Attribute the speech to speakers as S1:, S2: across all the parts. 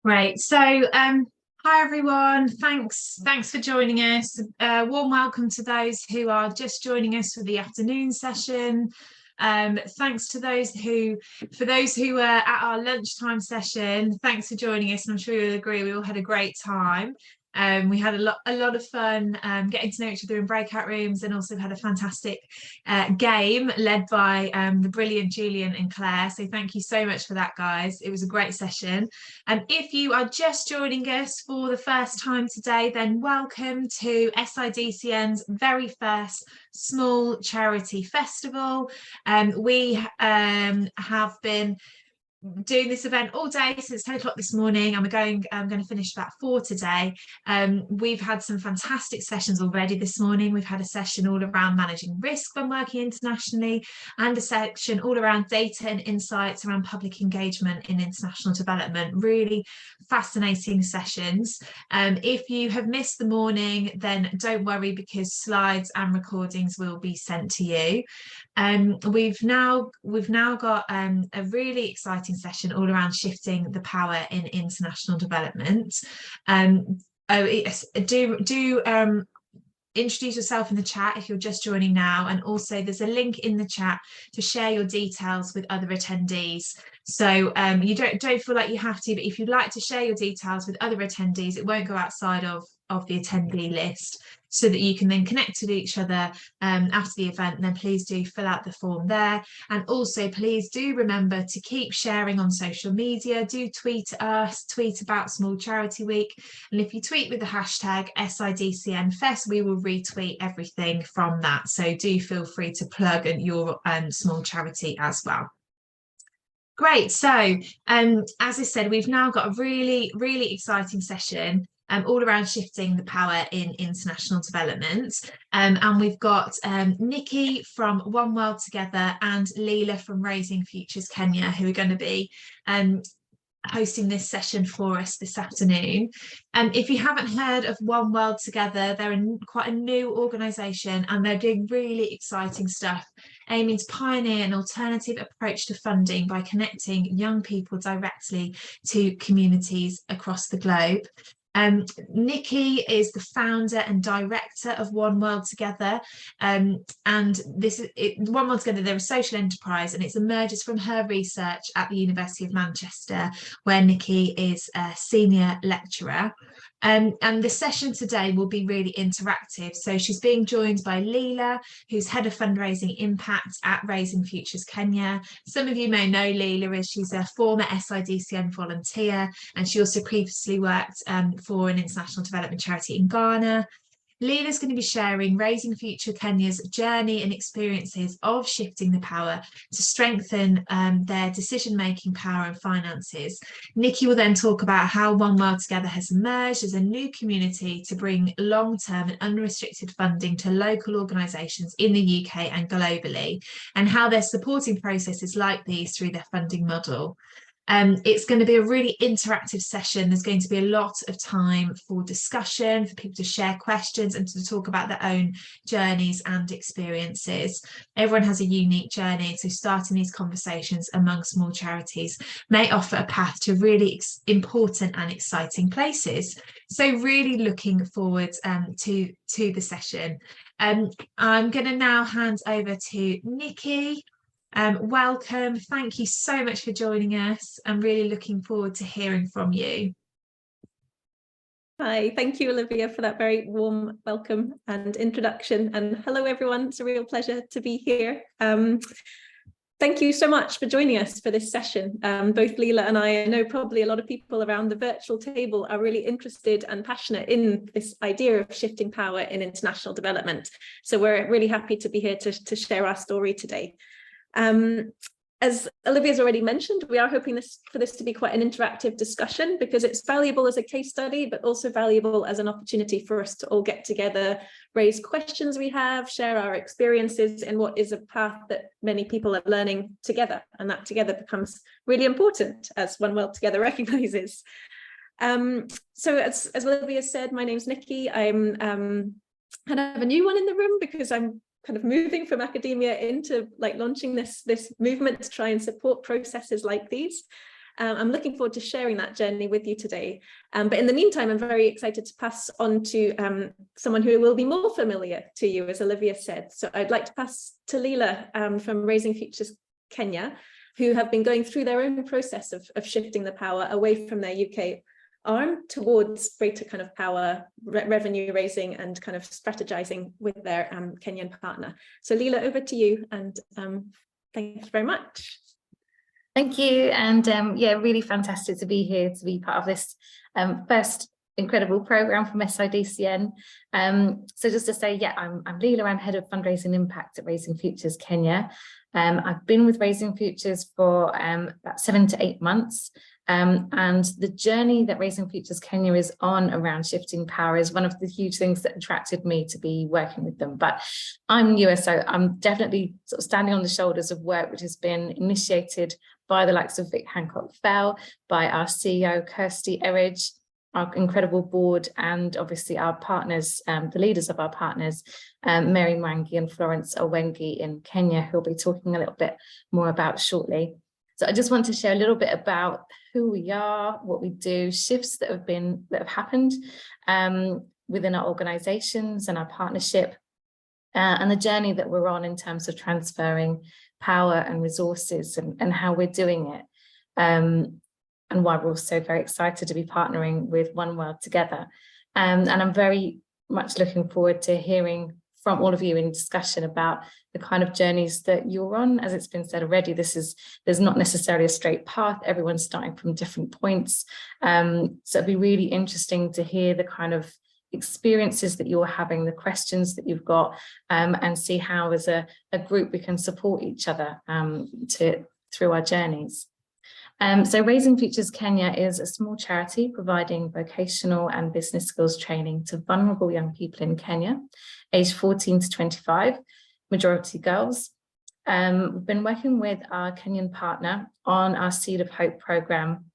S1: Great. So, hi everyone. Thanks for joining us. Warm welcome to those who are just joining us for the afternoon session. Thanks to for those who were at our lunchtime session, thanks for joining us. And I'm sure you'll agree we all had a great time. We had a lot of fun getting to know each other in breakout rooms, and also had a fantastic game led by the brilliant Julian and Claire. So thank you so much for that, guys. It was a great session. And if you are just joining us for the first time today, then welcome to SIDCN's very first small charity festival. We have been doing this event all day since 10 o'clock this morning, and I'm going to finish about 4 today. We've had some fantastic sessions already this morning. We've had a session all around managing risk when working internationally, and a section all around data and insights around public engagement in international development. Really fascinating sessions. If you have missed the morning, then don't worry, because slides and recordings will be sent to you. We've now got a really exciting session all around shifting the power in international development. Introduce yourself in the chat if you're just joining now, and also there's a link in the chat to share your details with other attendees. So you don't feel like you have to, but if you'd like to share your details with other attendees, it won't go outside of the attendee list, so that you can then connect with each other after the event. And then please do fill out the form there. And also please do remember to keep sharing on social media. Do tweet us, tweet about Small Charity Week. And if you tweet with the hashtag SIDCNFest, we will retweet everything from that. So do feel free to plug your small charity as well. Great. So as I said, we've now got a really, really exciting session all around shifting the power in international development. And we've got Nikki from One World Together and Leela from Raising Futures Kenya, who are going to be hosting this session for us this afternoon. And if you haven't heard of One World Together, they're quite a new organisation, and they're doing really exciting stuff, aiming to pioneer an alternative approach to funding by connecting young people directly to communities across the globe. Nikki is the founder and director of One World Together, and One World Together, they're a social enterprise, and it emerges from her research at the University of Manchester, where Nikki is a senior lecturer. And the session today will be really interactive. So she's being joined by Leela, who's Head of Fundraising Impact at Raising Futures Kenya. Some of you may know Leela as she's a former SIDCN volunteer, and she also previously worked for an international development charity in Ghana. Leela's going to be sharing Raising Future Kenya's journey and experiences of shifting the power to strengthen their decision-making power and finances. Nikki will then talk about how One World Together has emerged as a new community to bring long-term and unrestricted funding to local organisations in the UK and globally, and how they're supporting processes like these through their funding model. It's going to be a really interactive session. There's going to be a lot of time for discussion, for people to share questions and to talk about their own journeys and experiences. Everyone has a unique journey, so starting these conversations among small charities may offer a path to really important and exciting places. So really looking forward to the session. I'm going to now hand over to Nikki. Welcome. Thank you so much for joining us. I'm really looking forward to hearing from you.
S2: Hi, thank you, Olivia, for that very warm welcome and introduction. And hello, everyone. It's a real pleasure to be here. Thank you so much for joining us for this session. Both Leela and I know probably a lot of people around the virtual table are really interested and passionate in this idea of shifting power in international development. So we're really happy to be here to share our story today. As Olivia's already mentioned, we are hoping for this to be quite an interactive discussion, because it's valuable as a case study, but also valuable as an opportunity for us to all get together, raise questions we have, share our experiences in what is a path that many people are learning together, and that together becomes really important, as One World Together recognises. So as Olivia said, my name's Nikki. I'm kind of a new one in the room, because I'm kind of moving from academia into launching this movement to try and support processes like these. I'm looking forward to sharing that journey with you today. But in the meantime, I'm very excited to pass on to someone who will be more familiar to you, as Olivia said. So I'd like to pass to Leela from Raising Futures Kenya, who have been going through their own process of shifting the power away from their UK arm towards greater kind of power, revenue raising, and kind of strategizing with their Kenyan partner. So Leela, over to you, and thank you very much.
S3: Thank you, and yeah, really fantastic to be here, to be part of this first incredible program from SIDCN. So just to say, yeah, I'm Leela, I'm Head of Fundraising Impact at Raising Futures Kenya. I've been with Raising Futures for about 7 to 8 months. And the journey that Raising Futures Kenya is on around shifting power is one of the huge things that attracted me to be working with them. But I'm newer, so I'm definitely sort of standing on the shoulders of work which has been initiated by the likes of Vic Hancock-Fell, by our CEO, Kirsty Eridge, our incredible board, and obviously our partners, the leaders of our partners, Mary Mwangi and Florence Owengi in Kenya, who we'll be talking a little bit more about shortly. So I just want to share a little bit about who we are, what we do, shifts that have happened within our organizations and our partnership, and the journey that we're on in terms of transferring power and resources, and how we're doing it, and why we're also very excited to be partnering with One World Together. And I'm very much looking forward to hearing from all of you in discussion about the kind of journeys that you're on. As it's been said already, there's not necessarily a straight path. Everyone's starting from different points. So it'd be really interesting to hear the kind of experiences that you're having, the questions that you've got, and see how as a group we can support each other through our journeys. So Raising Futures Kenya is a small charity providing vocational and business skills training to vulnerable young people in Kenya, aged 14 to 25, majority girls. We've been working with our Kenyan partner on our Seed of Hope program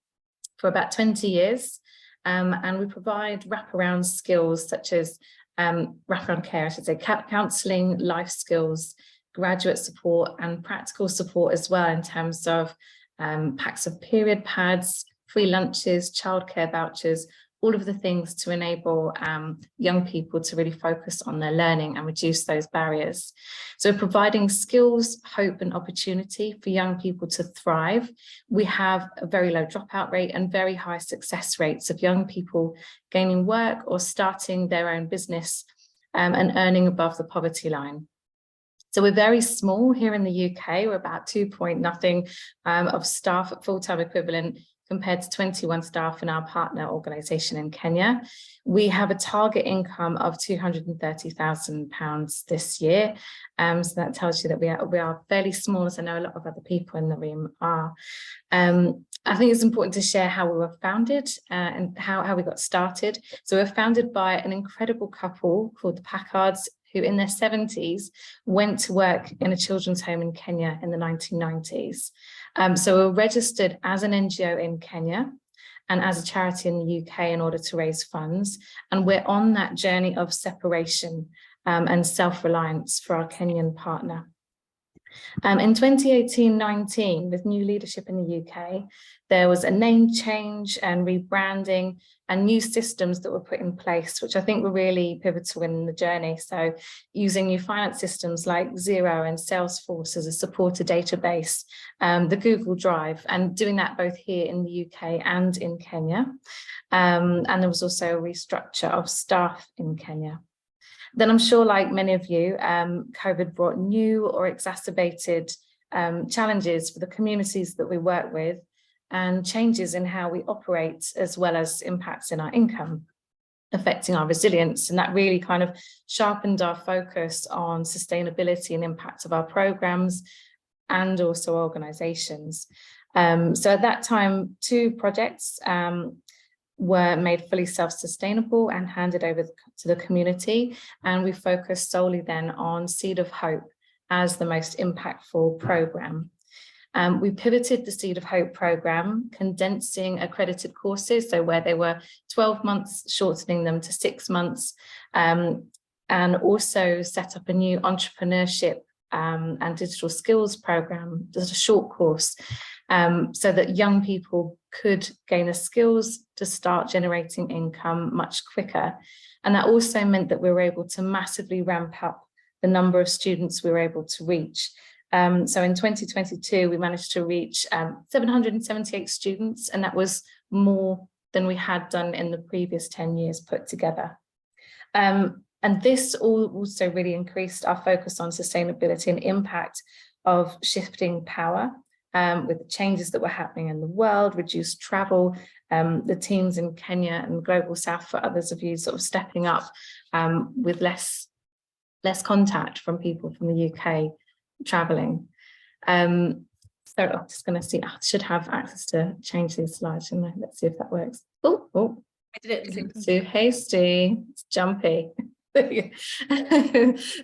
S3: for about 20 years. And we provide wraparound skills such as wraparound care, I should say, counselling, life skills, graduate support, and practical support as well, in terms of packs of period pads, free lunches, childcare vouchers, all of the things to enable young people to really focus on their learning and reduce those barriers. So providing skills, hope, and opportunity for young people to thrive. We have a very low dropout rate and very high success rates of young people gaining work or starting their own business and earning above the poverty line. So we're very small here in the UK. We're about 2.0 of staff at full-time equivalent compared to 21 staff in our partner organisation in Kenya. We have a target income of £230,000 this year. So that tells you that we are fairly small, as I know a lot of other people in the room are. I think it's important to share how we were founded and how we got started. So we were founded by an incredible couple called the Packards, who in their 70s went to work in a children's home in Kenya in the 1990s. So we're registered as an NGO in Kenya and as a charity in the UK in order to raise funds. And we're on that journey of separation and self-reliance for our Kenyan partner. In 2018-19, with new leadership in the UK, there was a name change and rebranding and new systems that were put in place, which I think were really pivotal in the journey. So using new finance systems like Xero and Salesforce as a supporter database, the Google Drive, and doing that both here in the UK and in Kenya. And there was also a restructure of staff in Kenya. Then I'm sure, like many of you, COVID brought new or exacerbated challenges for the communities that we work with, and changes in how we operate, as well as impacts in our income, affecting our resilience. And that really kind of sharpened our focus on sustainability and impact of our programs and also organizations. So at that time, 2 projects were made fully self-sustainable and handed over to the community. And we focused solely then on Seed of Hope as the most impactful program. We pivoted the Seed of Hope program, condensing accredited courses, so where they were 12 months, shortening them to 6 months, and also set up a new entrepreneurship and digital skills program, just a short course, so that young people could gain the skills to start generating income much quicker. And that also meant that we were able to massively ramp up the number of students we were able to reach. So in 2022, we managed to reach 778 students, and that was more than we had done in the previous 10 years put together. And this also really increased our focus on sustainability and impact of shifting power with the changes that were happening in the world, reduced travel, the teams in Kenya and Global South, for others of you, sort of stepping up with less contact from people from the UK traveling. So I'm just going to see, I should have access to change these slides, shouldn't I? Let's see if that works. Oh,
S2: I did it at the same time.
S3: too hasty, it's jumpy.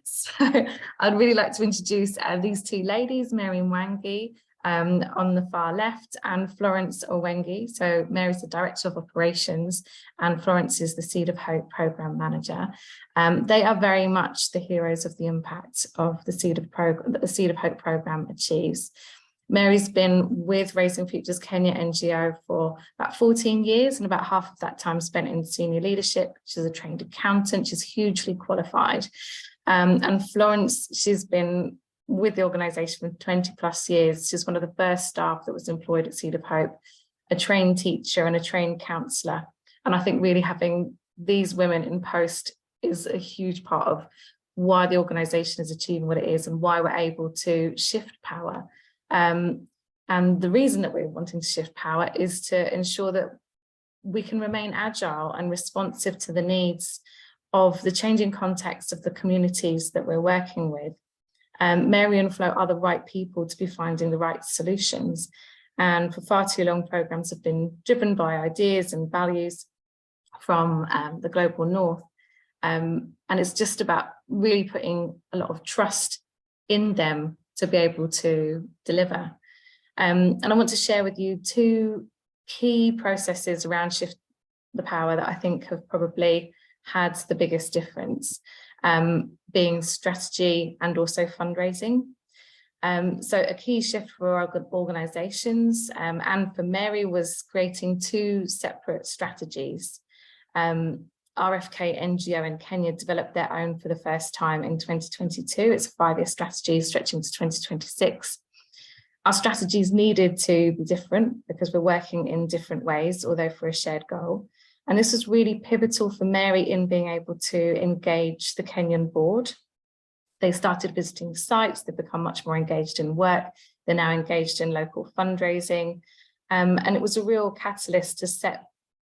S3: So I'd really like to introduce these two ladies, Mary Mwangi on the far left, and Florence Owengi. So Mary's the Director of Operations and Florence is the Seed of Hope Programme Manager. They are very much the heroes of the impact of the Seed of Hope Programme achieves. Mary's been with Raising Futures Kenya NGO for about 14 years, and about half of that time spent in senior leadership. She's a trained accountant, she's hugely qualified. And Florence, she's been with the organisation for 20 plus years. She's one of the first staff that was employed at Seed of Hope, a trained teacher and a trained counsellor. And I think really having these women in post is a huge part of why the organisation is achieving what it is and why we're able to shift power. And the reason that we're wanting to shift power is to ensure that we can remain agile and responsive to the needs of the changing context of the communities that we're working with. Mary and Flo are the right people to be finding the right solutions. And for far too long, programmes have been driven by ideas and values from the global north. And it's just about really putting a lot of trust in them to be able to deliver. And I want to share with you two key processes around Shift the Power that I think have probably had the biggest difference, being strategy and also fundraising. So a key shift for our organisations and for Mary was creating two separate strategies. RFK NGO in Kenya developed their own for the first time in 2022. It's a 5-year strategy stretching to 2026. Our strategies needed to be different because we're working in different ways, although for a shared goal. And this was really pivotal for Mary in being able to engage the Kenyan board. They started visiting sites, they've become much more engaged in work, they're now engaged in local fundraising. And it was a real catalyst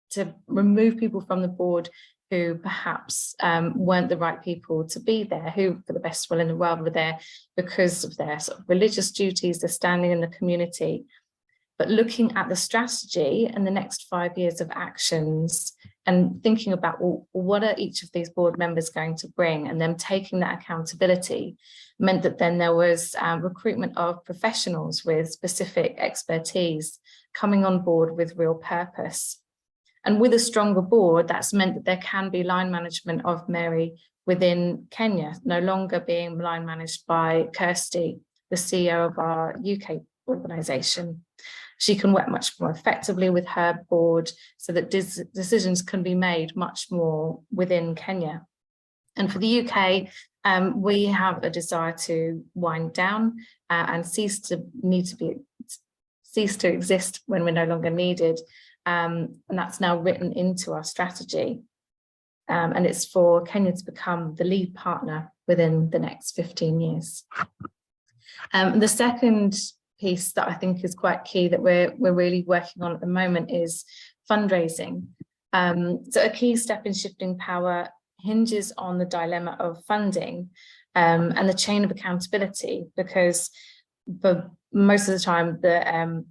S3: to remove people from the board who perhaps weren't the right people to be there, who for the best will in the world were there because of their sort of religious duties, their standing in the community. But looking at the strategy and the next 5 years of actions and thinking about, well, what are each of these board members going to bring, and them taking that accountability meant that then there was recruitment of professionals with specific expertise coming on board with real purpose. And with a stronger board, that's meant that there can be line management of Mary within Kenya, no longer being line managed by Kirsty, the CEO of our UK organisation. She can work much more effectively with her board so that decisions can be made much more within Kenya. And for the UK, we have a desire to wind down and cease to exist when we're no longer needed. And that's now written into our strategy. And it's for Kenya to become the lead partner within the next 15 years. The second piece that I think is quite key that we're really working on at the moment is fundraising. So a key step in shifting power hinges on the dilemma of funding and the chain of accountability, because for most of the time the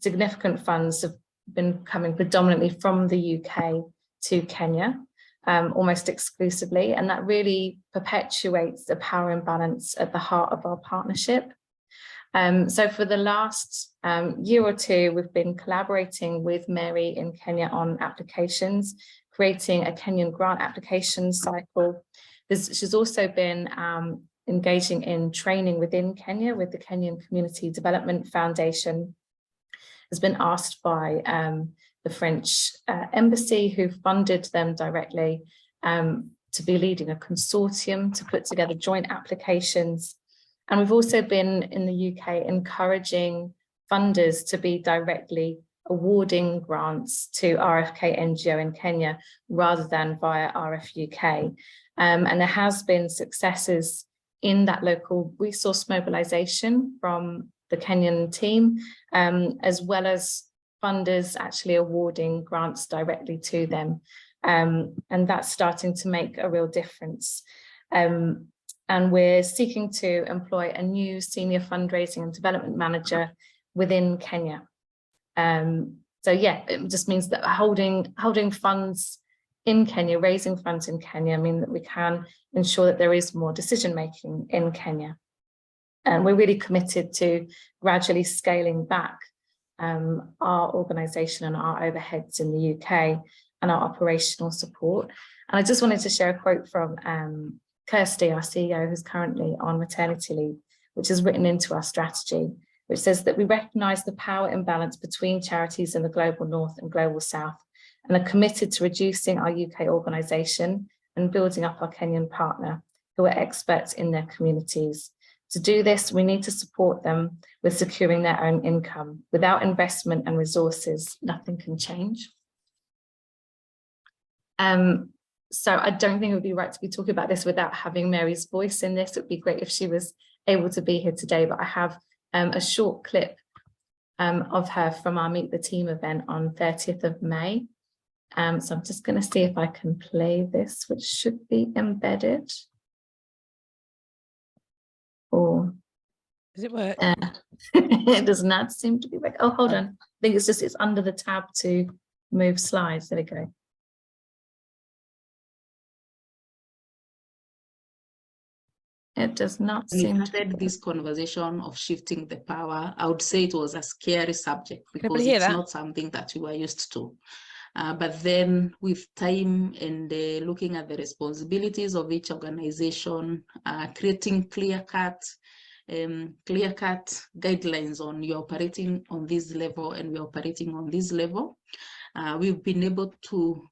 S3: significant funds have been coming predominantly from the UK to Kenya, almost exclusively, and that really perpetuates the power imbalance at the heart of our partnership. So for the last year or two, we've been collaborating with Mary in Kenya on applications, creating a Kenyan grant application cycle. She's also been engaging in training within Kenya with the Kenyan Community Development Foundation has been asked by the French embassy, who funded them directly, to be leading a consortium to put together joint applications. And we've also been in the UK encouraging funders to be directly awarding grants to RFK NGO in Kenya rather than via RFUK. And there has been successes in that local resource mobilization from the Kenyan team, as well as funders actually awarding grants directly to them. And that's starting to make a real difference. And we're seeking to employ a new senior fundraising and development manager within Kenya. So yeah, it just means that holding funds in Kenya, raising funds in Kenya, mean that we can ensure that there is more decision making in Kenya. And we're really committed to gradually scaling back our organisation and our overheads in the UK and our operational support. And I just wanted to share a quote from Kirsty, our CEO, who's currently on maternity leave, which is written into our strategy, which says that we recognise the power imbalance between charities in the global north and global south, and are committed to reducing our UK organisation and building up our Kenyan partner, who are experts in their communities. To do this, we need to support them with securing their own income. Without investment and resources, nothing can change. So I don't think it would be right to be talking about this without having Mary's voice in this. It would be great if she was able to be here today, but I have a short clip of her from our Meet the Team event on 30th of May. So I'm just going to see if I can play this, which should be embedded. Or
S4: does it work?
S3: It does not seem to be working. Oh, hold on. I think it's under the tab to move slides. There we go. It does not seem to
S5: started this conversation of shifting the power. I would say it was a scary subject because
S4: hear
S5: it's
S4: that?
S5: not something that we were used to. But then with time and looking at the responsibilities of each organization, creating clear-cut guidelines on you're operating on this level and we're operating on this level, we've been able to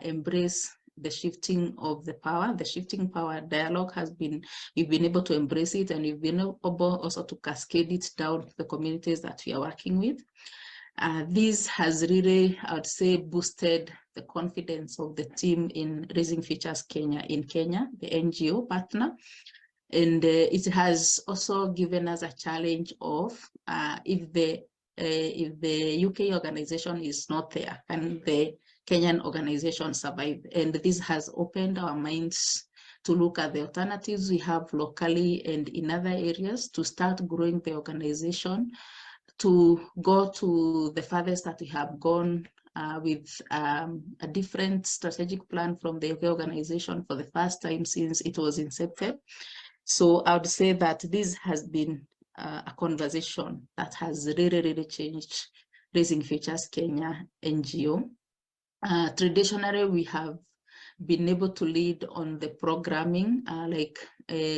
S5: embrace the shifting of the power. The shifting power dialogue we've been able to embrace it, and we've been able also to cascade it down to the communities that we are working with. This has really, I would say, boosted the confidence of the team in Raising Futures Kenya in Kenya, the NGO partner. And it has also given us a challenge of if the UK organization is not there, can the Kenyan organization survive? And this has opened our minds to look at the alternatives we have locally and in other areas to start growing the organization, to go to the farthest that we have gone with a different strategic plan from the UK organization for the first time since it was incepted. So I would say that this has been a conversation that has really changed Raising Futures Kenya NGO. Traditionally, we have been able to lead on the programming,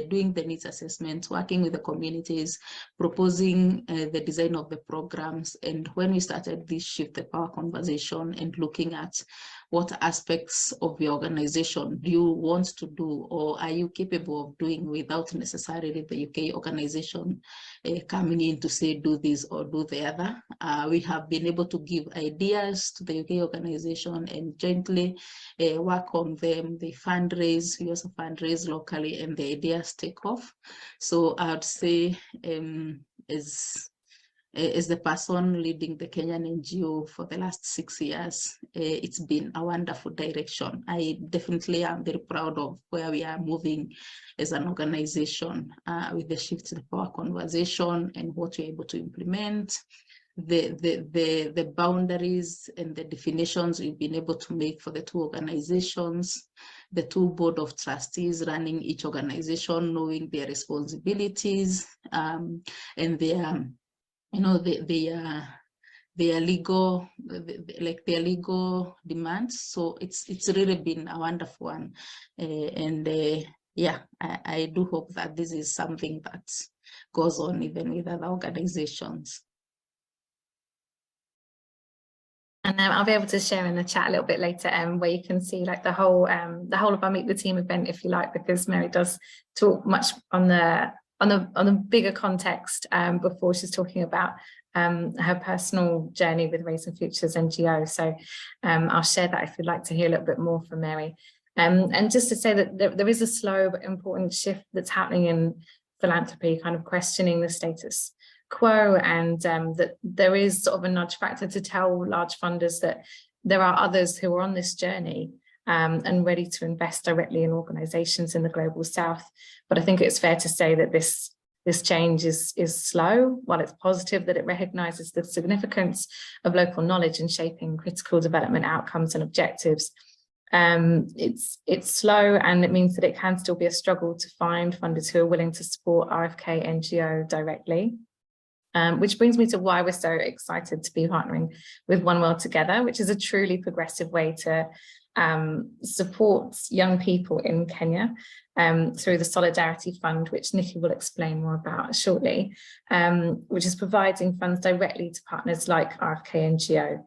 S5: doing the needs assessment, working with the communities, proposing the design of the programs. And when we started this Shift the Power conversation and looking at what aspects of your organization do you want to do, or are you capable of doing without necessarily the UK organization coming in to say do this or do the other, we have been able to give ideas to the UK organization and jointly work on them. They fundraise, we also fundraise locally, and the ideas take off. So I would say as the person leading the Kenyan NGO for the last 6 years, it's been a wonderful direction. I definitely am very proud of where we are moving as an organization with the Shift to the Power conversation and what we're able to implement, the boundaries and the definitions we've been able to make for the two organizations, the two board of trustees running each organization, knowing their responsibilities and their their legal demands. So it's really been a wonderful one, yeah, I do hope that this is something that goes on even with other organizations.
S3: And I'll be able to share in the chat a little bit later, where you can see like the whole of our Meet the Team event, if you like, because Mary does talk much on the bigger context before she's talking about her personal journey with Raising Futures NGO. So I'll share that if you'd like to hear a little bit more from Mary. And just to say that there is a slow but important shift that's happening in philanthropy, kind of questioning the status quo, and that there is sort of a nudge factor to tell large funders that there are others who are on this journey and ready to invest directly in organisations in the global south. But I think it's fair to say that this change is slow. While it's positive that it recognises the significance of local knowledge in shaping critical development outcomes and objectives, it's slow, and it means that it can still be a struggle to find funders who are willing to support RFK NGO directly. Which brings me to why we're so excited to be partnering with One World Together, which is a truly progressive way to support young people in Kenya through the Solidarity Fund, which Nikki will explain more about shortly, which is providing funds directly to partners like RFK NGO,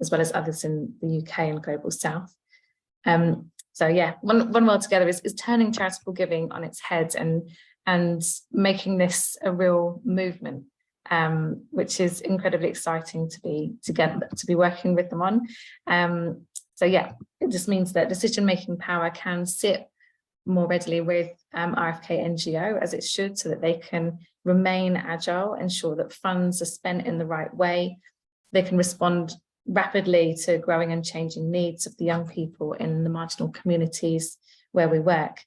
S3: as well as others in the UK and Global South. So yeah, One World Together is turning charitable giving on its head and making this a real movement, which is incredibly exciting to be together, to be working with them on. So yeah, it just means that decision-making power can sit more readily with RFK NGO, as it should, so that they can remain agile, ensure that funds are spent in the right way. They can respond rapidly to growing and changing needs of the young people in the marginal communities where we work.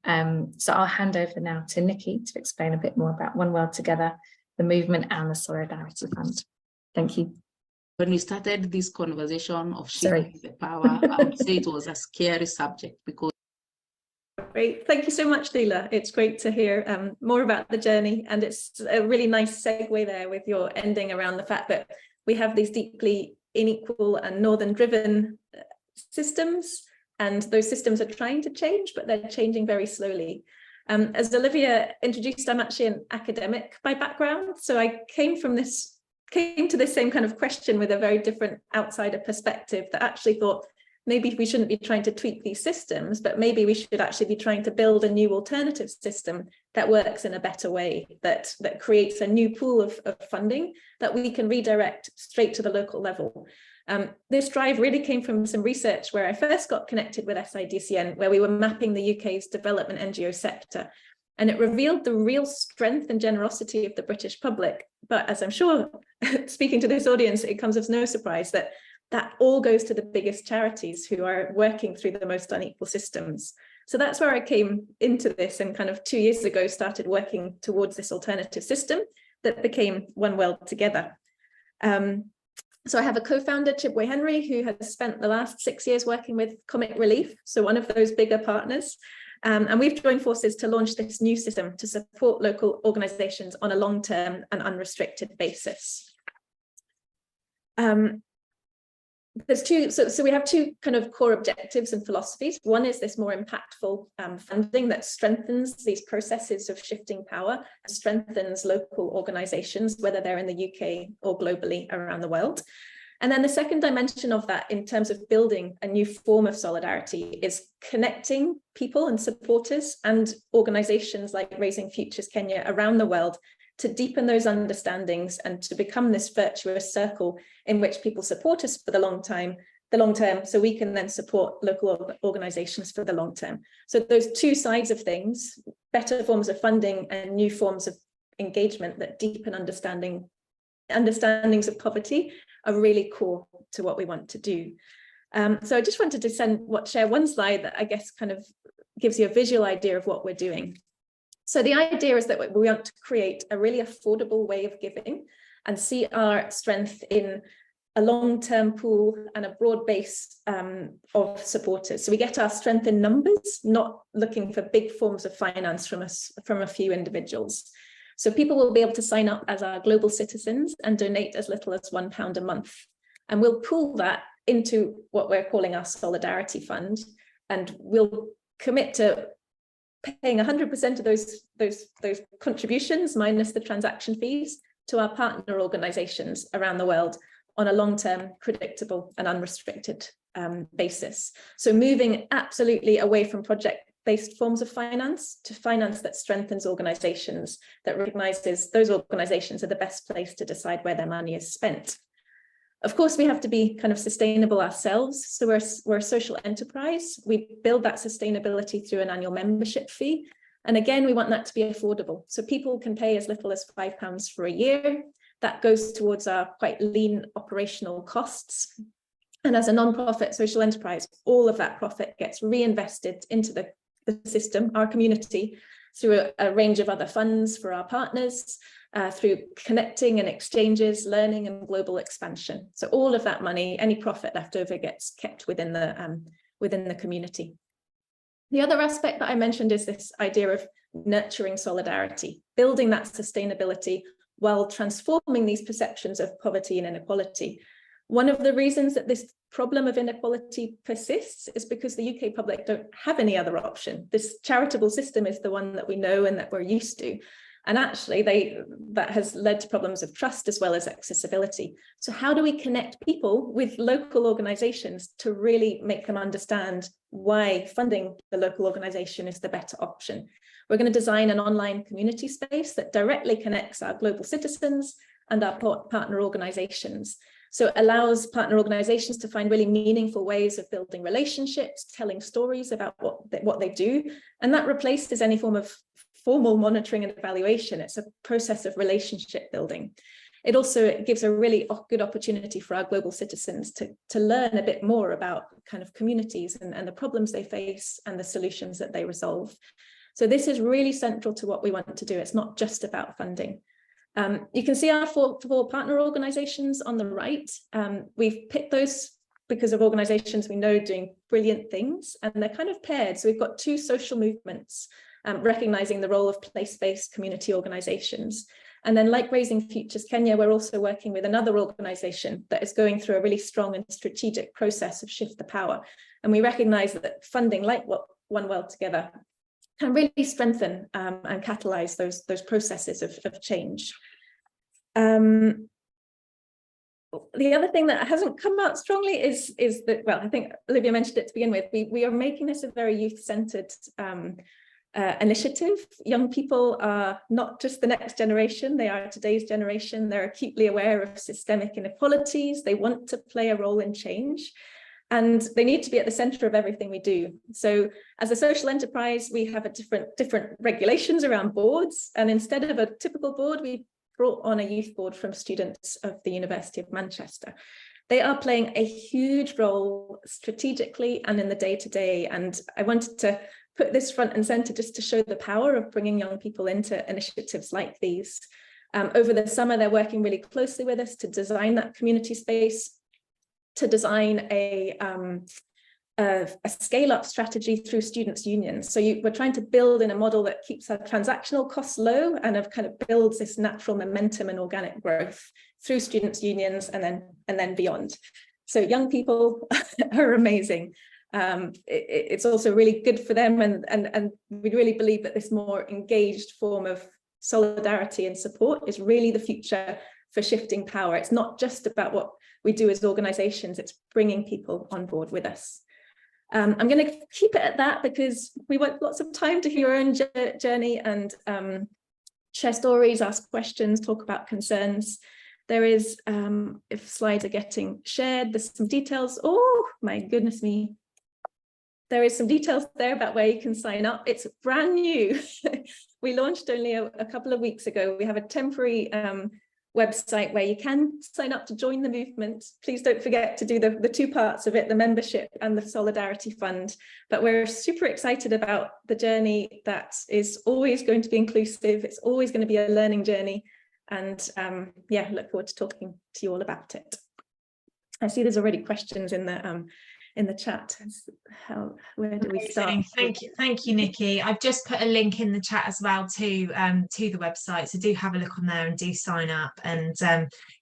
S3: So I'll hand over now to Nikki to explain a bit more about One World Together, the movement and the Solidarity Fund. Thank you.
S5: When we started this conversation of shifting the power, I would say it was a scary subject because.
S2: Great, thank you so much, Leila. It's great to hear more about the journey, and it's a really nice segue there with your ending around the fact that we have these deeply unequal and northern-driven systems. And those systems are trying to change, but they're changing very slowly. As Olivia introduced, I'm actually an academic by background. So I came to this same kind of question with a very different outsider perspective, that actually thought maybe we shouldn't be trying to tweak these systems, but maybe we should actually be trying to build a new alternative system that works in a better way, that creates a new pool of funding that we can redirect straight to the local level. This drive really came from some research where I first got connected with SIDCN, where we were mapping the UK's development NGO sector. And it revealed the real strength and generosity of the British public. But as I'm sure, speaking to this audience, it comes as no surprise that all goes to the biggest charities who are working through the most unequal systems. So that's where I came into this, and kind of 2 years ago started working towards this alternative system that became One World Together. So I have a co-founder, Chibwe Henry, who has spent the last 6 years working with Comic Relief, so one of those bigger partners. And we've joined forces to launch this new system to support local organisations on a long-term and unrestricted basis. There's two, so we have two kind of core objectives and philosophies. One is this more impactful funding that strengthens these processes of shifting power, strengthens local organisations, whether they're in the UK or globally around the world. And then the second dimension of that, in terms of building a new form of solidarity, is connecting people and supporters and organisations like Raising Futures Kenya around the world to deepen those understandings and to become this virtuous circle in which people support us for the long term, so we can then support local organisations for the long term. So those two sides of things, better forms of funding and new forms of engagement that deepen understandings of poverty, are really core to what we want to do. So I just wanted to share one slide that I guess kind of gives you a visual idea of what we're doing. So the idea is that we want to create a really affordable way of giving and see our strength in a long-term pool and a broad base of supporters. So we get our strength in numbers, not looking for big forms of finance from a few individuals. So people will be able to sign up as our global citizens and donate as little as £1 a month. And we'll pool that into what we're calling our Solidarity Fund. And we'll commit to paying 100% of those contributions minus the transaction fees to our partner organisations around the world on a long-term, predictable and unrestricted basis. So moving absolutely away from project-based forms of finance to finance that strengthens organizations, that recognizes those organizations are the best place to decide where their money is spent. Of course, we have to be kind of sustainable ourselves. So we're a social enterprise. We build that sustainability through an annual membership fee. And again, we want that to be affordable. So people can pay as little as £5 for a year. That goes towards our quite lean operational costs. And as a non-profit social enterprise, all of that profit gets reinvested into the system, our community, through a range of other funds for our partners, through connecting and exchanges, learning and global expansion. So all of that money, any profit left over, gets kept within the community. The other aspect that I mentioned is this idea of nurturing solidarity, building that sustainability while transforming these perceptions of poverty and inequality. One of the reasons that this problem of inequality persists is because the UK public don't have any other option. This charitable system is the one that we know and that we're used to. And actually that has led to problems of trust as well as accessibility. So how do we connect people with local organizations to really make them understand why funding the local organization is the better option? We're going to design an online community space that directly connects our global citizens and our partner organizations. So it allows partner organizations to find really meaningful ways of building relationships, telling stories about what they do. And that replaces any form of formal monitoring and evaluation. It's a process of relationship building. It also gives a really good opportunity for our global citizens to learn a bit more about kind of communities and the problems they face and the solutions that they resolve. So this is really central to what we want to do. It's not just about funding. You can see our four partner organizations on the right. We've picked those because of organizations we know doing brilliant things, and they're kind of paired. So we've got two social movements, recognizing the role of place-based community organizations. And then like Raising Futures Kenya, we're also working with another organization that is going through a really strong and strategic process of Shift the Power. And we recognize that funding like One World Together can really strengthen and catalyze those processes of change. The other thing that hasn't come out strongly is that, well, I think Olivia mentioned it to begin with, we are making this a very youth-centered initiative. Young people are not just the next generation, they are today's generation. They're acutely aware of systemic inequalities. They want to play a role in change. And they need to be at the center of everything we do. So as a social enterprise, we have different regulations around boards. And instead of a typical board, we brought on a youth board from students of the University of Manchester. They are playing a huge role strategically and in the day-to-day. And I wanted to put this front and center just to show the power of bringing young people into initiatives like these. Over the summer, they're working really closely with us to design that community space, to design a scale-up strategy through students' unions. So we're trying to build in a model that keeps our transactional costs low and kind of builds this natural momentum and organic growth through students' unions and then beyond. So young people are amazing. It's also really good for them, and we really believe that this more engaged form of solidarity and support is really the future for shifting power. It's not just about what we do as organizations, it's bringing people on board with us. I'm going to keep it at that because we want lots of time to hear your own journey and share stories, ask questions, talk about concerns. There is, if slides are getting shared, there's some details. Oh, my goodness me. There is some details there about where you can sign up. It's brand new. We launched only a couple of weeks ago. We have a temporary website where you can sign up to join the movement. Please don't forget to do the two parts of it, the membership and the Solidarity Fund. But we're super excited about the journey that is always going to be inclusive. It's always going to be a learning journey. And yeah, look forward to talking to you all about it. I see there's already questions in the in the chat. Where do we start?
S1: Amazing. Thank you, Nikki. I've just put a link in the chat as well to the website, so do have a look on there and do sign up. And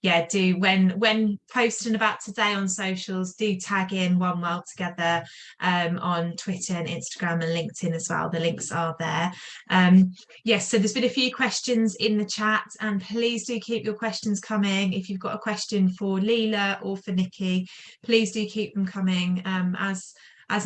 S1: yeah, do when posting about today on socials, do tag in One World Together on Twitter and Instagram and LinkedIn as well. The links are there. Yes, so there's been a few questions in the chat, and please do keep your questions coming. If you've got a question for Leela or for Nikki, please do keep them coming. As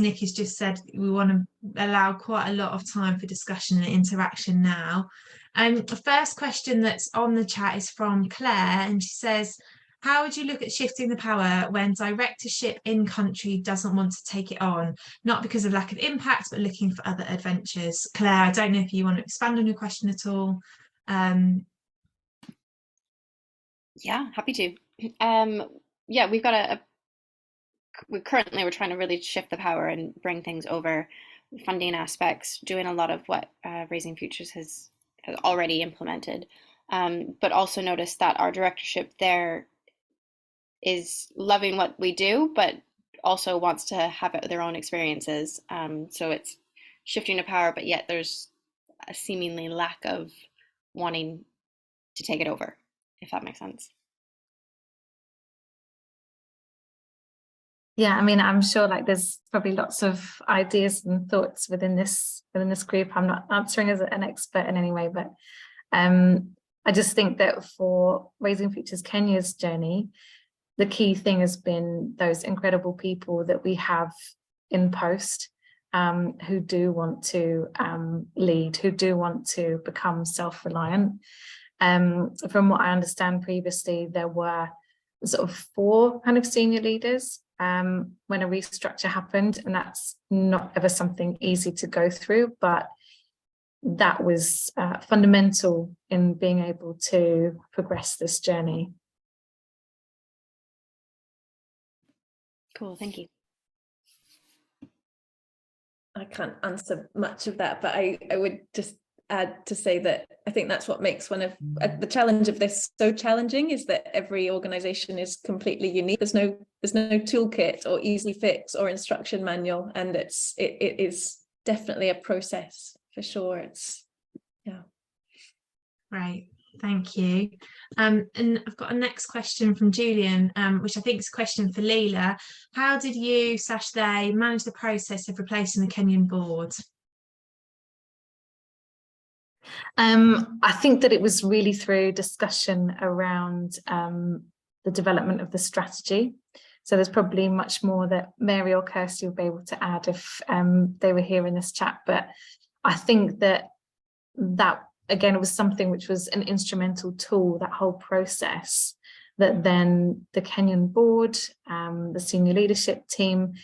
S1: Nikki's just said, we want to allow quite a lot of time for discussion and interaction now. The first question that's on the chat is from Claire, and she says, how would you look at shifting the power when directorship in country doesn't want to take it on, not because of lack of impact, but looking for other adventures? Claire, I don't know if you want to expand on your question at all.
S4: Yeah, happy to. Yeah, we've got we're trying to really shift the power and bring things over, funding aspects, doing a lot of what Raising Futures has already implemented, but also notice that our directorship there is loving what we do, but also wants to have their own experiences. So it's shifting to power, but yet there's a seemingly lack of wanting to take it over, if that makes sense.
S3: Yeah, I mean, I'm sure like there's probably lots of ideas and thoughts within this group. I'm not answering as an expert in any way, but I just think that for Raising Futures Kenya's journey, the key thing has been those incredible people that we have in post, who do want to lead, who do want to become self-reliant. From what I understand previously, there were sort of 4 kind of senior leaders when a restructure happened, and that's not ever something easy to go through, but that was fundamental in being able to progress this journey.
S4: Cool, thank you.
S2: I can't answer much of that, but I would just add to say that I think that's what makes one of the challenge of this so challenging, is that every organization is completely unique. There's no toolkit or easy fix or instruction manual, and it is definitely a process for sure. Yeah.
S1: Right, thank you. And I've got a next question from Julian, which I think is a question for Leela. How did you / they manage the process of replacing the Kenyan board?
S3: I think that it was really through discussion around the development of the strategy. So there's probably much more that Mary or Kirsty will be able to add if they were here in this chat. But I think that again was something which was an instrumental tool, that whole process, that then the Kenyan board, the senior leadership team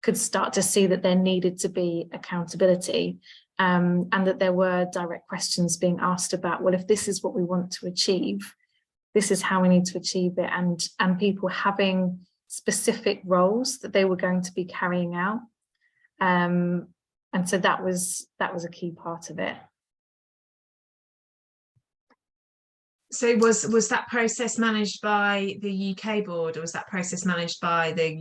S3: could start to see that there needed to be accountability. And that there were direct questions being asked about, well, if this is what we want to achieve, this is how we need to achieve it, and people having specific roles that they were going to be carrying out. And so that was a key part of it.
S1: So was that process managed by the UK board, or was that process managed by the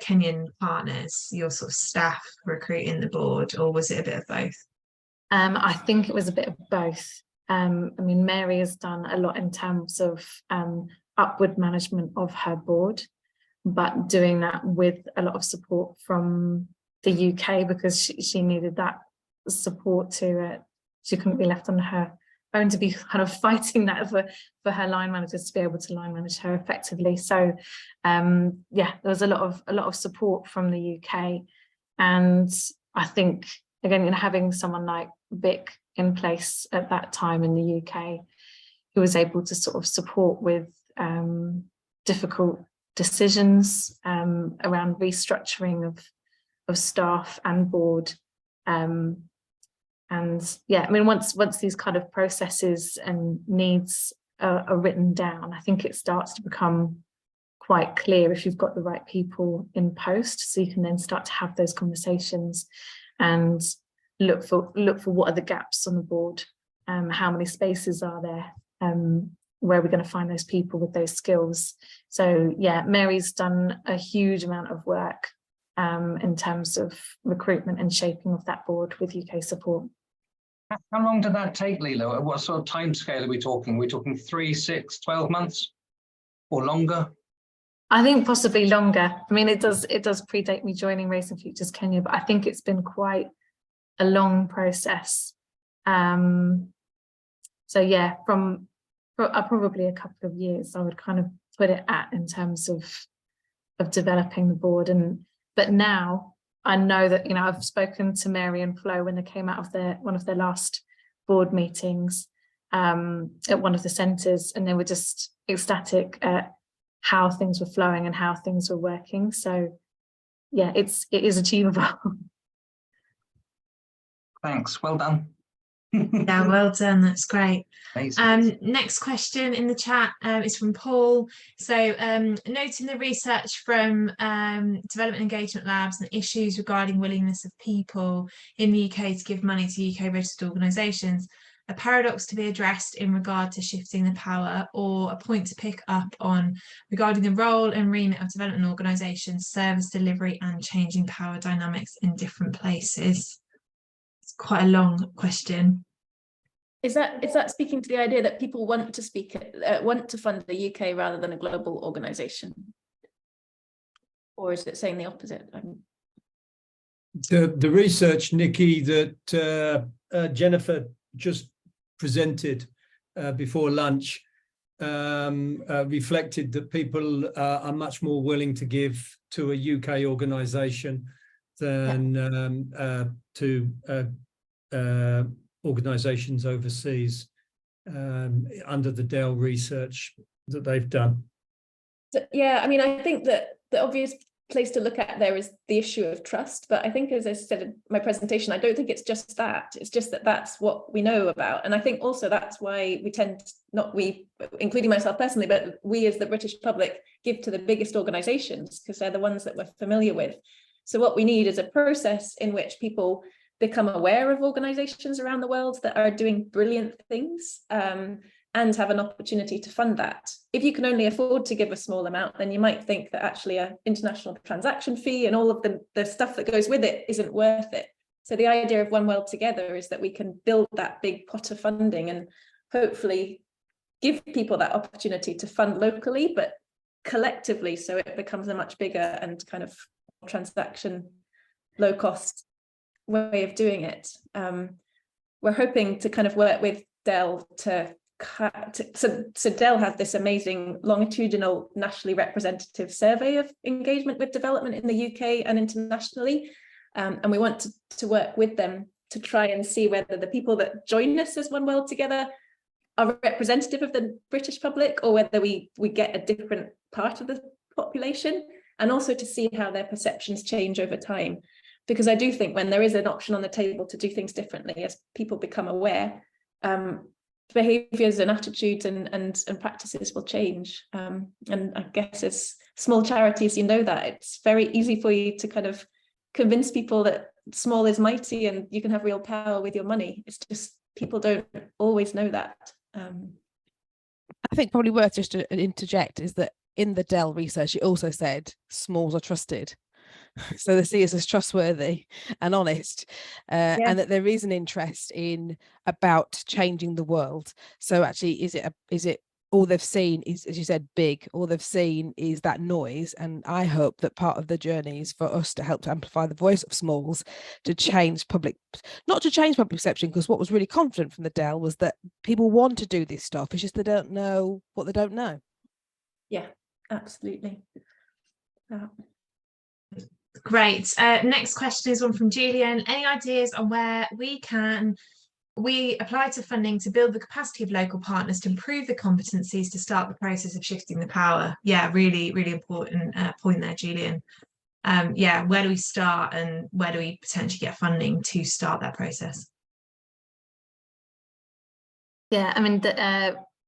S1: Kenyan partners, your sort of staff recruiting the board, or was it a bit of both?
S3: I think it was a bit of both. I mean, Mary has done a lot in terms of upward management of her board, but doing that with a lot of support from the UK, because she needed that support she couldn't be left on her own to be kind of fighting that for her line managers to be able to line manage her effectively. So yeah, there was a lot of support from the UK, and I think again, having someone like Vic in place at that time in the UK, who was able to sort of support with difficult decisions around restructuring of staff and board. And yeah, I mean, once these kind of processes and needs are written down, I think it starts to become quite clear if you've got the right people in post, so you can then start to have those conversations and look for what are the gaps on the board, how many spaces are there, where we're going to find those people with those skills. So yeah, Mary's done a huge amount of work in terms of recruitment and shaping of that board with UK support.
S6: How long did that take, Leela? What sort of timescale are we talking? Are we talking 3, 6, 12 months or longer?
S3: I think possibly longer. I mean, it does predate me joining Raising Futures Kenya, but I think it's been quite a long process. So yeah, from probably a couple of years, I would kind of put it at in terms of developing the board. But now I know that, you know, I've spoken to Mary and Flo when they came out of one of their last board meetings at one of the centres, and they were just ecstatic at how things were flowing and how things were working. So yeah, it is achievable.
S6: Thanks, well done.
S1: Yeah, well done, that's great.
S6: Amazing.
S1: Next question in the chat is from Paul. So noting the research from Development Engagement Labs and issues regarding willingness of people in the UK to give money to UK registered organisations, a paradox to be addressed in regard to shifting the power, or a point to pick up on regarding the role and remit of development organisations, service delivery and changing power dynamics in different places. It's quite a long question.
S2: Is that speaking to the idea that people want to fund the UK rather than a global organisation, or is it saying the opposite?
S7: The research, Nikki, that Jennifer just presented before lunch reflected that people are much more willing to give to a UK organisation than to organisations overseas under the Dell research that they've done.
S2: So, yeah, I mean, I think that the obvious place to look at there is the issue of trust, but I think, as I said in my presentation, I don't think it's just that. It's just that that's what we know about, and I think also that's why we tend, not we, including myself personally, but we as the British public give to the biggest organisations because they're the ones that we're familiar with. So what we need is a process in which people become aware of organisations around the world that are doing brilliant things, and have an opportunity to fund that. If you can only afford to give a small amount, then you might think that actually an international transaction fee and all of the stuff that goes with it isn't worth it. So the idea of One World Together is that we can build that big pot of funding and hopefully give people that opportunity to fund locally, but collectively, so it becomes a much bigger and kind of transaction, low cost way of doing it. We're hoping to kind of work with Dell so Dell have this amazing longitudinal nationally representative survey of engagement with development in the UK and internationally, and we want to work with them to try and see whether the people that join us as One World Together are representative of the British public, or whether we get a different part of the population, and also to see how their perceptions change over time. Because I do think when there is an option on the table to do things differently, as people become aware, behaviours and attitudes and practices will change. And I guess as small charities, you know that it's very easy for you to kind of convince people that small is mighty and you can have real power with your money. It's just people don't always know that.
S8: I think probably worth just to interject is that in the Dell research, it also said smalls are trusted. So they see us as trustworthy and honest, and that there is an interest in about changing the world. So actually, is it all they've seen is, as you said, big? All they've seen is that noise, and I hope that part of the journey is for us to help to amplify the voice of smalls, to change not to change public perception, because what was really confident from the Dell was that people want to do this stuff. It's just they don't know what they don't know. Yeah,
S2: absolutely.
S1: Great. Next question is one from Julian. Any ideas on where we apply to funding to build the capacity of local partners to improve the competencies to start the process of shifting the power? Yeah, really, really important point there, Julian. Yeah, where do we start and where do we potentially get funding to start that process?
S3: Yeah, I mean,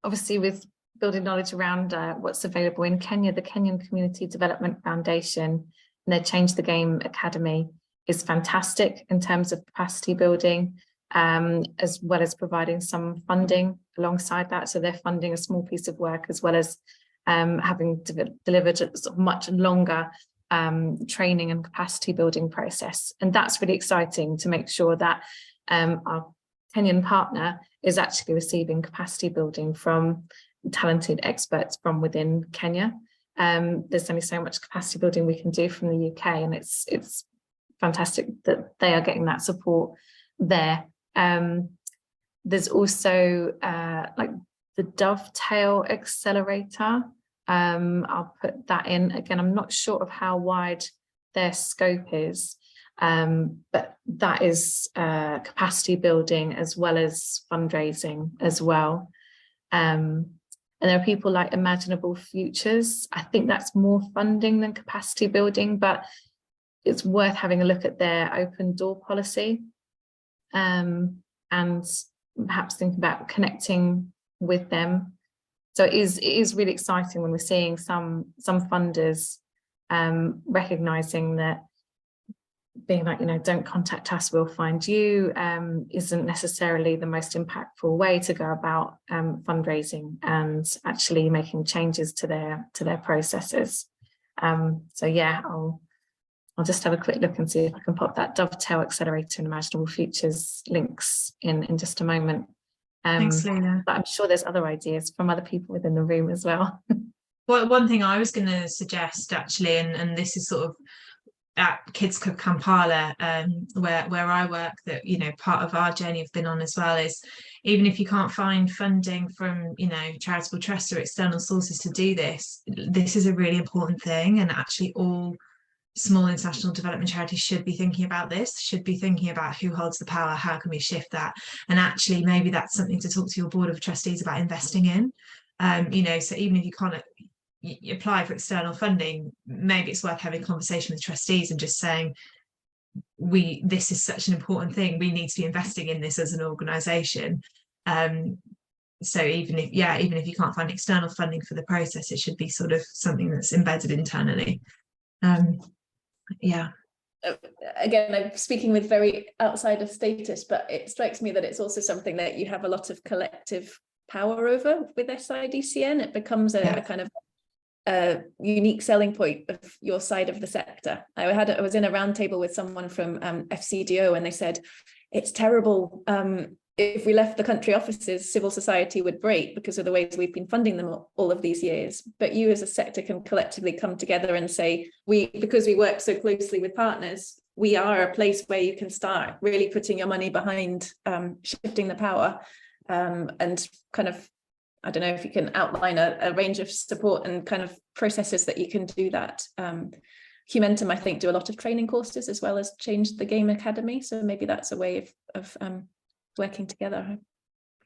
S3: obviously with building knowledge around what's available in Kenya, the Kenyan Community Development Foundation and their Change the Game Academy is fantastic in terms of capacity building, as well as providing some funding alongside that. So they're funding a small piece of work, as well as having delivered a sort of much longer training and capacity building process. And that's really exciting to make sure that our Kenyan partner is actually receiving capacity building from talented experts from within Kenya. There's only so much capacity building we can do from the UK, and it's fantastic that they are getting that support there. There's also like the Dovetail Accelerator. I'll put that in. Again, I'm not sure of how wide their scope is, but that is capacity building as well as fundraising as well. And there are people like Imaginable Futures. I think that's more funding than capacity building, but it's worth having a look at their open door policy, and perhaps think about connecting with them. So it is really exciting when we're seeing some funders recognizing that being like, don't contact us, we'll find you, isn't necessarily the most impactful way to go about fundraising and actually making changes to their processes. So yeah, I'll just have a quick look and see if I can pop that Dovetail Accelerator and Imaginable Futures links in just a moment.
S1: Thanks, Leila.
S3: But I'm sure there's other ideas from other people within the room as well.
S1: Well, one thing I was going to suggest actually, and this is sort of at Kids Club Kampala, where I work, that part of our journey have been on as well, is even if you can't find funding from charitable trusts or external sources to do this is a really important thing. And actually all small international development charities should be thinking about this, should be thinking about who holds the power, how can we shift that, and actually maybe that's something to talk to your board of trustees about investing in. So even if you can't you apply for external funding, maybe it's worth having a conversation with trustees and just saying, this is such an important thing, we need to be investing in this as an organisation. So even if you can't find external funding for the process, it should be sort of something that's embedded internally.
S2: Again, I'm speaking with very outsider status, but it strikes me that it's also something that you have a lot of collective power over with SIDCN. It becomes a kind of a unique selling point of your side of the sector. I was in a roundtable with someone from FCDO, and they said it's terrible. If we left the country offices, civil society would break because of the ways we've been funding them all of these years. But you as a sector can collectively come together and say, because we work so closely with partners, we are a place where you can start really putting your money behind shifting the power, and kind of, I don't know if you can outline a range of support and kind of processes that you can do that. Humentum, I think, do a lot of training courses as well as Change the Game Academy. So maybe that's a way of working together.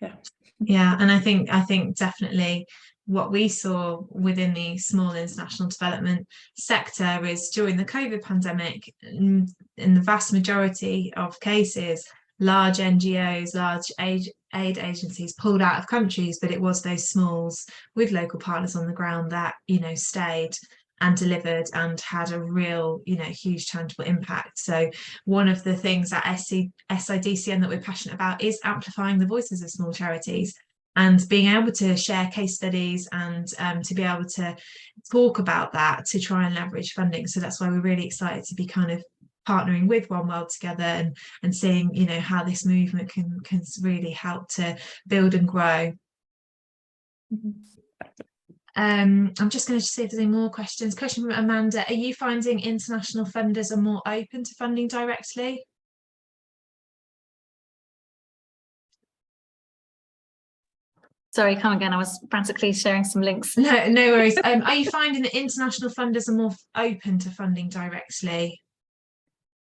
S1: And I think definitely what we saw within the small international development sector is during the COVID pandemic, in the vast majority of cases, large NGOs, large aid agencies pulled out of countries, but it was those smalls with local partners on the ground that stayed and delivered and had a real, huge tangible impact. So one of the things at SIDCN that we're passionate about is amplifying the voices of small charities and being able to share case studies and to be able to talk about that to try and leverage funding. So that's why we're really excited to be kind of partnering with One World together and seeing, how this movement can really help to build and grow. I'm just going to see if there's any more questions. Question from Amanda: are you finding international funders are more open to funding directly?
S3: Sorry, come again. I was frantically sharing some links.
S1: No worries. Are you finding that international funders are more open to funding directly?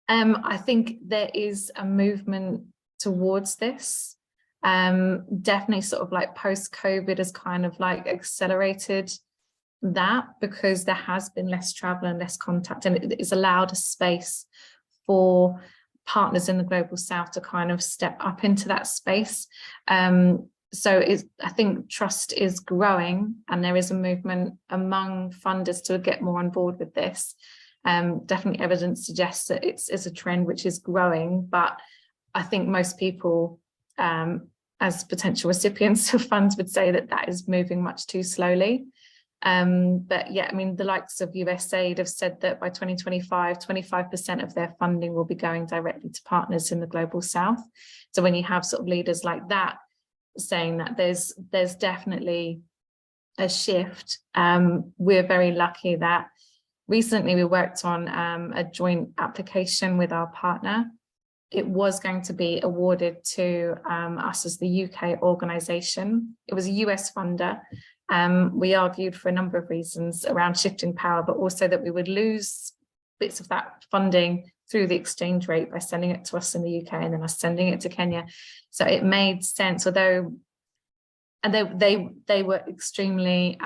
S3: I think there is a movement towards this. Definitely sort of like post-COVID has kind of like accelerated that, because there has been less travel and less contact, and it has allowed a space for partners in the global south to kind of step up into that space. So I think trust is growing, and there is a movement among funders to get more on board with this. Definitely evidence suggests that it's a trend which is growing, but I think most people as potential recipients of funds would say that is moving much too slowly. But yeah, I mean, the likes of USAID have said that by 2025, 25% of their funding will be going directly to partners in the global south. So when you have sort of leaders like that saying that, there's definitely a shift. We're very lucky that recently we worked on a joint application with our partner. It was going to be awarded to us as the UK organisation. It was a US funder. We argued for a number of reasons around shifting power, but also that we would lose bits of that funding through the exchange rate by sending it to us in the UK and then us sending it to Kenya. So it made sense, although they were extremely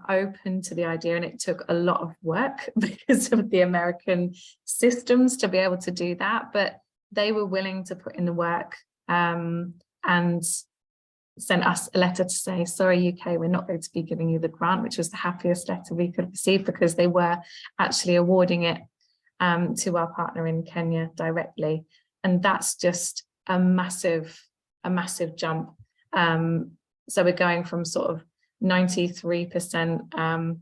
S3: open to the idea, and it took a lot of work because of the American systems to be able to do that, but they were willing to put in the work and sent us a letter to say, sorry, UK, we're not going to be giving you the grant, which was the happiest letter we could receive, because they were actually awarding it to our partner in Kenya directly. And that's just a massive jump. So we're going from sort of 93%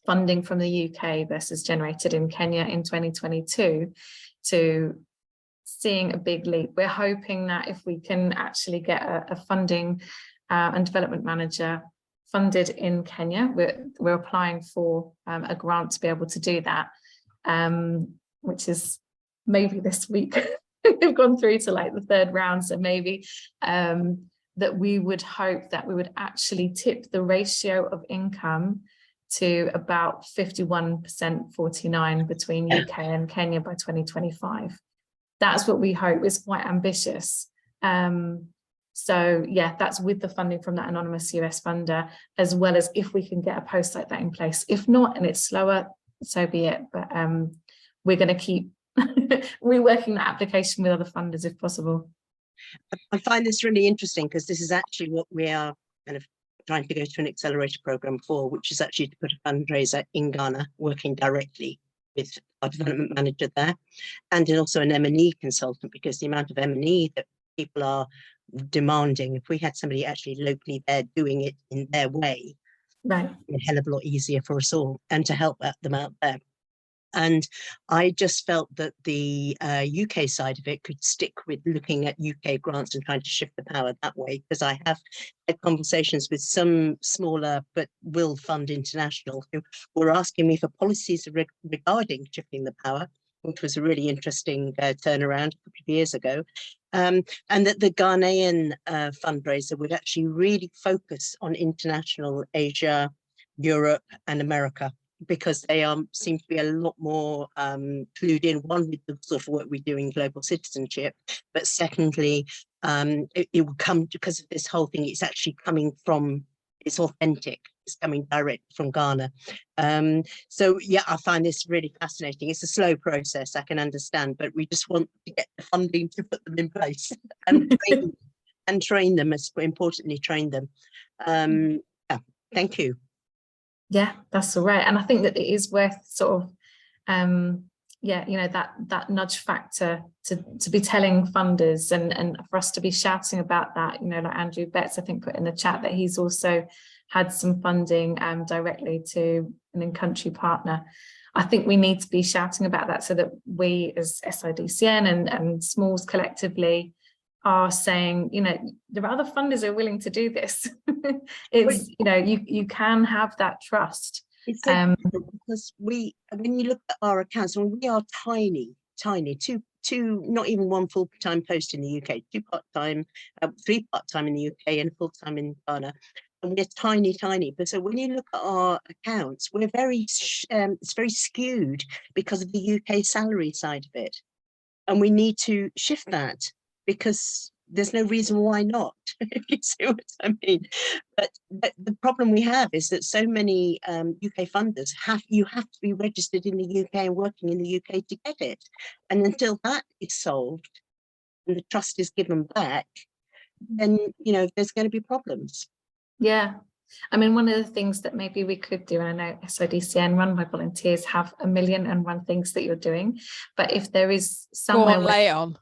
S3: funding from the UK versus generated in Kenya in 2022 to seeing a big leap. We're hoping that if we can actually get a funding and development manager funded in Kenya, we're applying for a grant to be able to do that, which is maybe this week. We've gone through to like the third round, so maybe that we would hope that we would actually tip the ratio of income to about 51%, 49 between UK and Kenya by 2025. That's what we hope. Is quite ambitious. So yeah, that's with the funding from that anonymous US funder, as well as if we can get a post like that in place. If not, and it's slower, so be it. But we're going to keep reworking that application with other funders if possible.
S9: I find this really interesting because this is actually what we are kind of trying to go to an accelerator program for, which is actually to put a fundraiser in Ghana, working directly with our development manager there, and also an M&E consultant, because the amount of M&E that people are demanding, if we had somebody actually locally there doing it in their way,
S3: right,
S9: a hell of a lot easier for us all, and to help them out there. And I just felt that the UK side of it could stick with looking at UK grants and trying to shift the power that way, because I have had conversations with some smaller but will fund international who were asking me for policies regarding shifting the power, which was a really interesting turnaround a couple of years ago. And that the Ghanaian fundraiser would actually really focus on international Asia, Europe and America, because they seem to be a lot more clued in, one, with the sort of work we do in global citizenship, but secondly, it will come because of this whole thing. It's actually coming from, it's authentic, it's coming direct from Ghana. So yeah, I find this really fascinating. It's a slow process, I can understand, but we just want to get the funding to put them in place and train them, as importantly, train them. Yeah, thank you.
S3: Yeah, that's all right. And I think that it is worth sort of, yeah, you know, that nudge factor to be telling funders and for us to be shouting about that, you know, like Andrew Betts, I think, put in the chat that he's also had some funding directly to an in-country partner. I think we need to be shouting about that so that we as SIDCN and Smalls collectively are saying, you know, there are other funders who are willing to do this. It's, you know, you can have that trust.
S9: It's because when you look at our accounts, when we are tiny, two, not even one full-time post in the UK, 2 part-time, 3 part-time in the UK and full-time in Ghana. And we're tiny, but so when you look at our accounts, we're it's very skewed because of the UK salary side of it. And we need to shift that, because there's no reason why not, if you see what I mean. But the problem we have is that so many UK funders you have to be registered in the UK and working in the UK to get it. And until that is solved and the trust is given back, then, you know, there's going to be problems.
S3: Yeah. I mean, one of the things that maybe we could do, and I know SIDCN run by volunteers have 1,000,001 things that you're doing, but if there is somewhere
S8: lay on.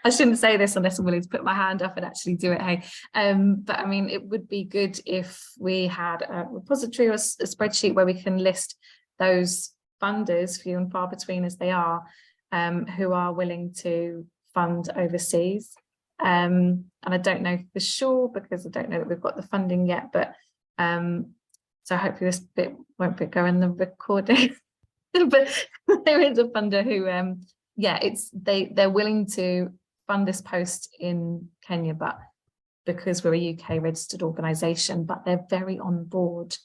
S3: I shouldn't say this unless I'm willing to put my hand up and actually do it. Hey, but I mean, it would be good if we had a repository or a spreadsheet where we can list those funders, few and far between as they are, who are willing to fund overseas. And I don't know for sure because I don't know that we've got the funding yet, but so hopefully this bit won't go in the recording. But there is a funder who yeah, they're willing to fund this post in Kenya, but because we're a UK registered organisation, but they're very on board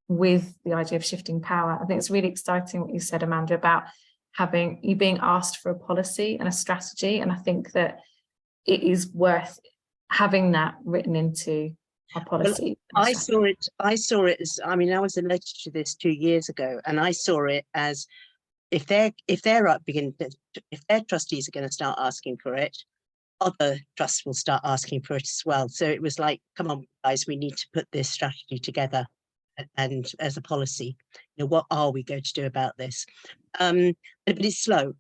S3: with the idea of shifting power. I think it's really exciting what you said, Amanda, about you being asked for a policy and a strategy. And I think that it is worth having that written into our policy.
S9: Well, I saw it as, I mean, I was elected to this 2 years ago, and I saw it as if their trustees are going to start asking for it, other trusts will start asking for it as well. So it was like, come on, guys, we need to put this strategy together. And as a policy, you know, what are we going to do about this? But it's slow.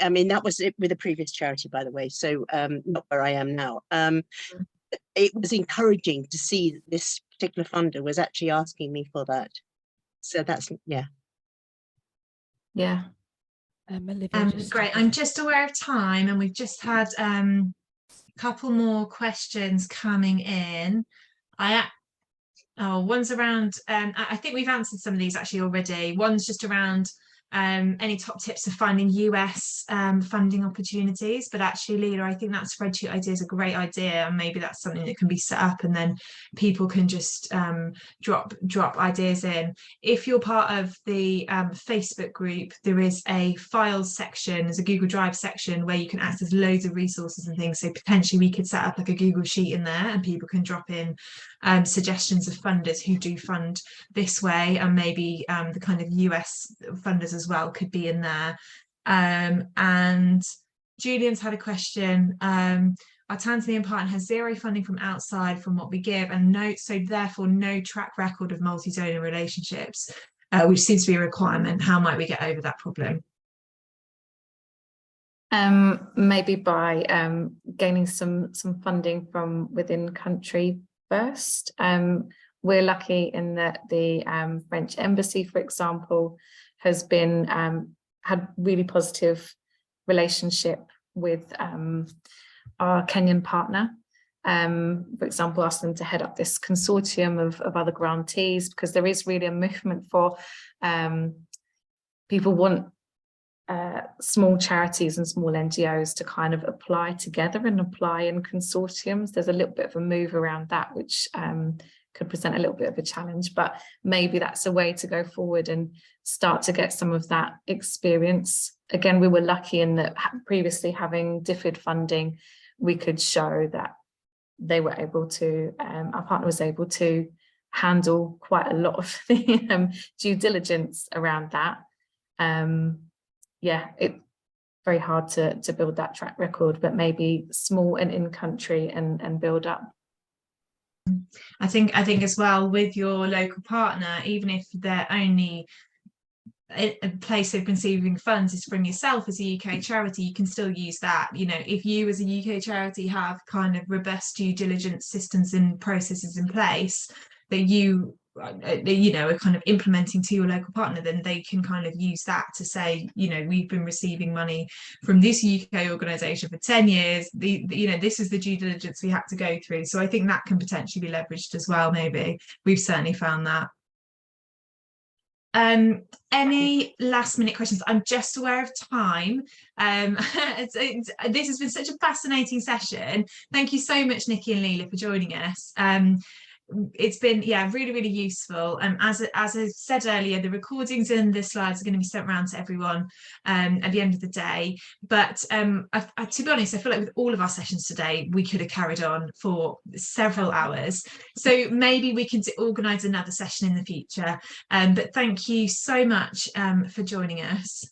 S9: I mean, that was it with a previous charity, by the way. So not where I am now. It was encouraging to see this particular funder was actually asking me for that. So that's, yeah.
S3: Yeah.
S1: Great. I'm just aware of time, and we've just had a couple more questions coming in. One's around, I think we've answered some of these actually already. One's just around any top tips of finding US funding opportunities, but actually, Leela, I think that spreadsheet idea is a great idea, and maybe that's something that can be set up and then people can just drop ideas in. If you're part of the Facebook group, there is a files section, there's a Google Drive section where you can access loads of resources and things, so potentially we could set up like a Google Sheet in there and people can drop in suggestions of funders who do fund this way, and maybe the kind of US funders as well could be in there. And Julian's had a question. Our Tanzanian partner has zero funding from outside from what we give, and therefore no track record of multi-donor relationships, which seems to be a requirement. How might we get over that problem?
S3: Maybe by gaining some funding from within country first. We're lucky in that the French embassy, for example, has been had really positive relationship with our Kenyan partner. For example, asked them to head up this consortium of other grantees, because there is really a movement for people want small charities and small NGOs to kind of apply together and apply in consortiums. There's a little bit of a move around that, which could present a little bit of a challenge, but maybe that's a way to go forward and start to get some of that experience. Again, we were lucky in that previously having DFID funding, we could show that they were able to, our partner was able to handle quite a lot of the due diligence around that. Yeah, it's very hard to build that track record, but maybe small and in country and build up.
S1: I think as well with your local partner, even if they're only a place they've been receiving funds is from yourself as a UK charity, you can still use that. You know, if you as a UK charity have kind of robust due diligence systems and processes in place that you know are kind of implementing to your local partner, then they can kind of use that to say, you know, we've been receiving money from this UK organisation for 10 years, you know, this is the due diligence we had to go through. So I think that can potentially be leveraged as well. Maybe we've certainly found that. Any last minute questions? I'm just aware of time. This has been such a fascinating session. Thank you so much, Nikki and Leela, for joining us. It's been really, really useful. As I said earlier, the recordings and the slides are going to be sent around to everyone at the end of the day. But to be honest, I feel like with all of our sessions today, we could have carried on for several hours. So maybe we can organise another session in the future. But thank you so much for joining us.